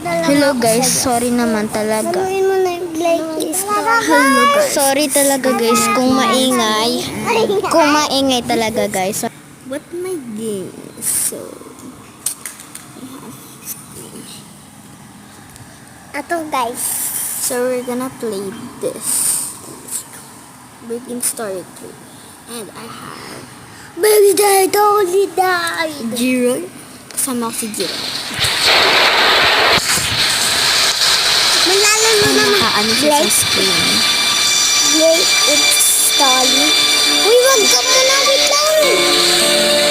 Hello guys, sorry naman talaga. Saluin mo na yung playlist. Hello guys. Sorry talaga guys kung maingay. Kung maingay talaga guys. But my game so Ato guys. so we're gonna play this. Begin story 3. And I have Baby died, only died. Jiro. Kasama ko si Jiro. Manalo Ay, naman. nakaano siya sa screen. Yay, it's Stolly. Uy, wag ka muna, wait lang.